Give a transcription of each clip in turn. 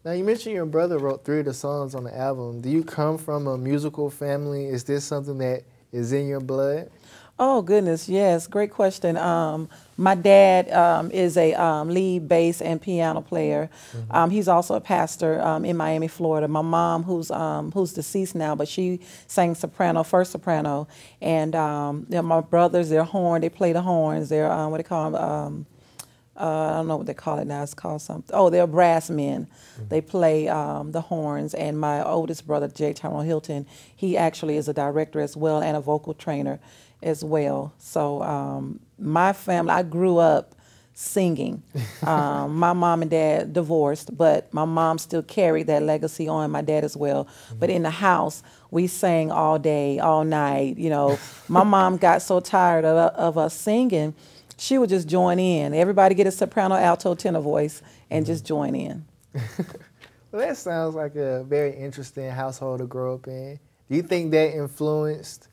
Now, you mentioned your brother wrote three of the songs on the album. Do you come from a musical family? Is this something that is in your blood? Oh goodness, yes, great question. My dad is a lead bass and piano player. Hmm. He's also a pastor in Miami, Florida. My mom, who's deceased now, but she sang soprano, first soprano, and my brothers, they're horn. They play the horns. They're what they call them. I don't know what they call it now. It's called something. Oh, they're brass men. They play the horns. And my oldest brother, Daphney Hilton, he actually is a director as well and a vocal trainer as well. So my family, I grew up singing. My mom and dad divorced, but my mom still carried that legacy on, my dad as well. But in the house, we sang all day, all night. My mom got so tired of us singing, she would just join in. Everybody get a soprano, alto, tenor voice and just join in. Well, that sounds like a very interesting household to grow up in. Do you think that influenced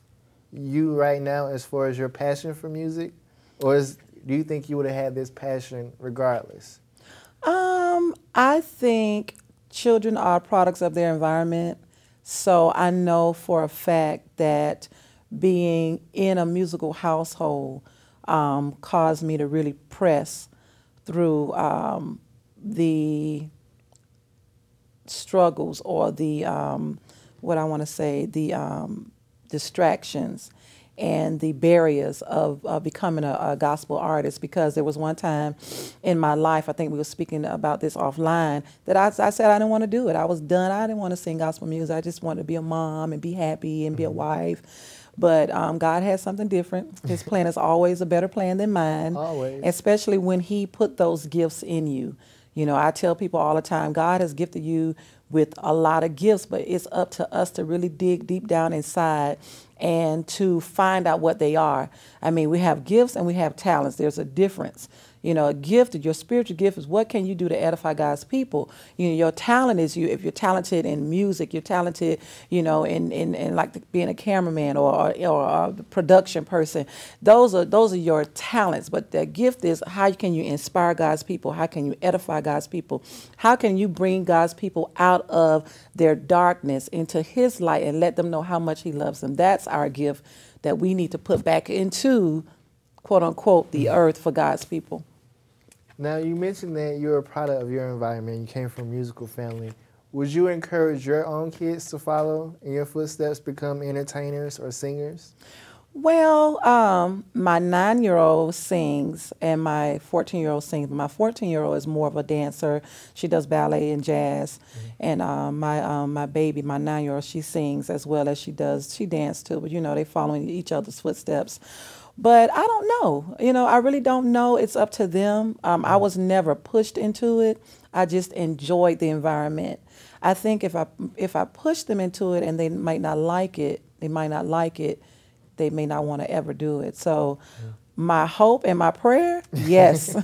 you right now as far as your passion for music? Do you think you would have had this passion regardless? I think children are products of their environment. So I know for a fact that being in a musical household caused me to really press through the struggles or the what I want to say, the distractions and the barriers of becoming a gospel artist, because there was one time in my life, I think we were speaking about this offline, that I said I didn't want to do it. I was done. I didn't want to sing gospel music. I just wanted to be a mom and be happy and be a wife. But God has something different. His plan is always a better plan than mine, Always. especially when he put those gifts in you. I tell people all the time, God has gifted you with a lot of gifts, but it's up to us to really dig deep down inside and to find out what they are. I mean, we have gifts and we have talents. There's a difference. A gift, your spiritual gift is what can you do to edify God's people. Your talent is if you're talented in music, you're talented, in like being a cameraman or a production person. Those are your talents. But the gift is how can you inspire God's people? How can you edify God's people? How can you bring God's people out of their darkness into His light and let them know how much He loves them? That's our gift that we need to put back into, quote unquote, the earth for God's people. Now, you mentioned that you're a product of your environment. You came from a musical family. Would you encourage your own kids to follow in your footsteps, become entertainers or singers? Well, my 9-year-old sings and my 14-year-old sings. My 14-year-old is more of a dancer. She does ballet and jazz. And my baby, my 9-year-old, she sings as well as she dances too. But they follow in each other's footsteps. But I don't know. I really don't know. It's up to them. I was never pushed into it. I just enjoyed the environment. I think if I push them into it and they might not like it, they may not want to ever do it. So my hope and my prayer, yes.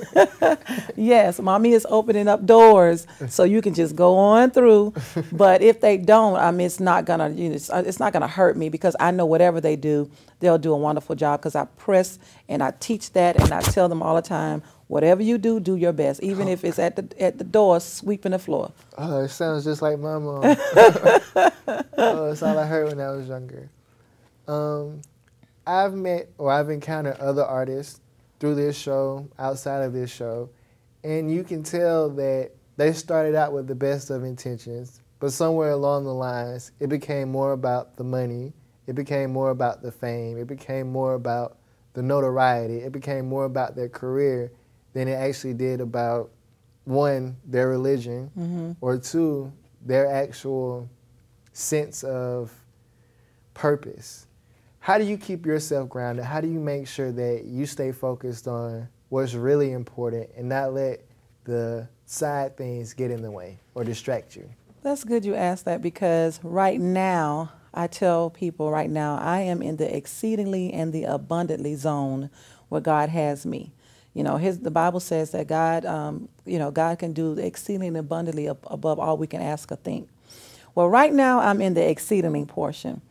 Yes, mommy is opening up doors so you can just go on through. But if they don't, it's not gonna, it's not gonna hurt me, because I know whatever they do, they'll do a wonderful job, because I press and I teach that and I tell them all the time, whatever you do, do your best, even if it's at the door sweeping the floor. Oh, it sounds just like my mom. Oh, that's all I heard when I was younger. I've encountered other artists through this show, outside of this show, and you can tell that they started out with the best of intentions, but somewhere along the lines, it became more about the money, it became more about the fame, it became more about the notoriety, it became more about their career than it actually did about, one, their religion, or two, their actual sense of purpose. How do you keep yourself grounded? How do you make sure that you stay focused on what's really important and not let the side things get in the way or distract you? That's good you asked that, because right now, I tell people right now, I am in the exceedingly and the abundantly zone where God has me. The Bible says that God, God can do exceedingly abundantly above all we can ask or think. Well, right now I'm in the exceedingly portion.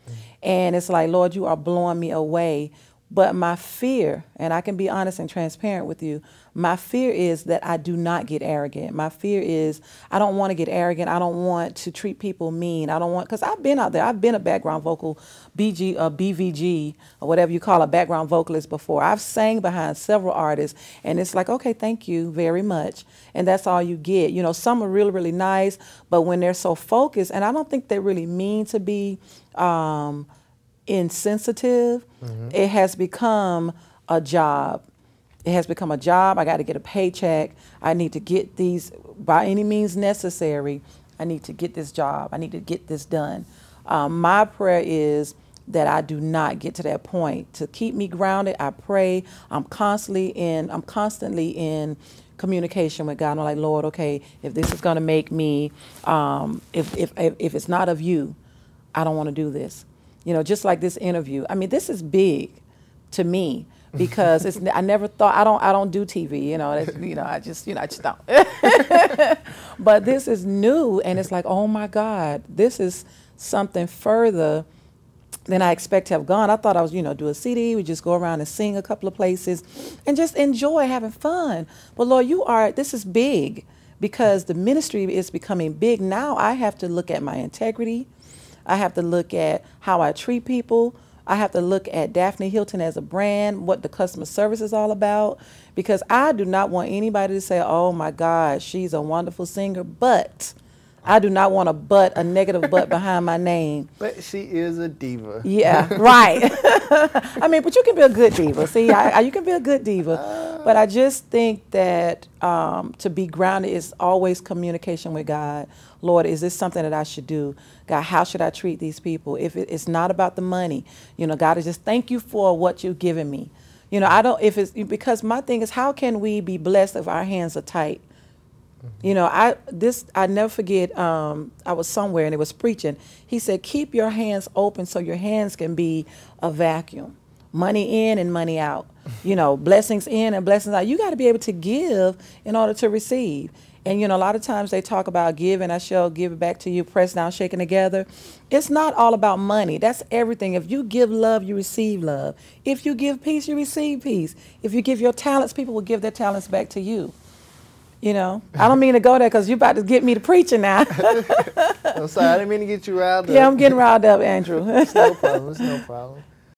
And it's like, Lord, you are blowing me away But my fear, and I can be honest and transparent with you, my fear is that I do not get arrogant. My fear is I don't want to get arrogant. I don't want to treat people mean. I don't want, because I've been out there. I've been a background vocal, BVG, or whatever you call a background vocalist before. I've sang behind several artists, and it's like, okay, thank you very much. And that's all you get. You know, some are really, really nice, but when they're so focused, and I don't think they really mean to be insensitive, it has become a job. It has become a job. I got to get a paycheck. I need to get these, by any means necessary, I need to get this job. I need to get this done. My prayer is that I do not get to that point. To keep me grounded, I pray. I'm constantly in communication with God. I'm like, Lord, okay, if this is going to make me, if it's not of you, I don't want to do this. You know, just like this interview. I mean, this is big to me because I never thought, I don't do TV, you know, I just don't. But this is new, and it's like, oh my God, this is something further than I expect to have gone. I thought I was, do a CD, we just go around and sing a couple of places and just enjoy having fun. But Lord, this is big because the ministry is becoming big. Now I have to look at my integrity. I have to look at how I treat people. I have to look at Daphney Hilton as a brand, what the customer service is all about, because I do not want anybody to say, oh my God, she's a wonderful singer, but I do not want a negative but behind my name. But she is a diva. Yeah, right. I mean, but you can be a good diva. See, you can be a good diva. But I just think that to be grounded is always communication with God. Lord, is this something that I should do? God, how should I treat these people? If it's not about the money, God, is just thank you for what you've given me. Because my thing is, how can we be blessed if our hands are tight? I never forget, I was somewhere and it was preaching. He said, keep your hands open so your hands can be a vacuum. Money in and money out. Blessings in and blessings out. You got to be able to give in order to receive. And, a lot of times they talk about give and I shall give it back to you, pressed down, shaken together. It's not all about money. That's everything. If you give love, you receive love. If you give peace, you receive peace. If you give your talents, people will give their talents back to you. I don't mean to go there because you're about to get me to preaching now. I'm sorry, I didn't mean to get you riled up. Yeah, I'm getting riled up, Andrew. It's no problem. It's no problem.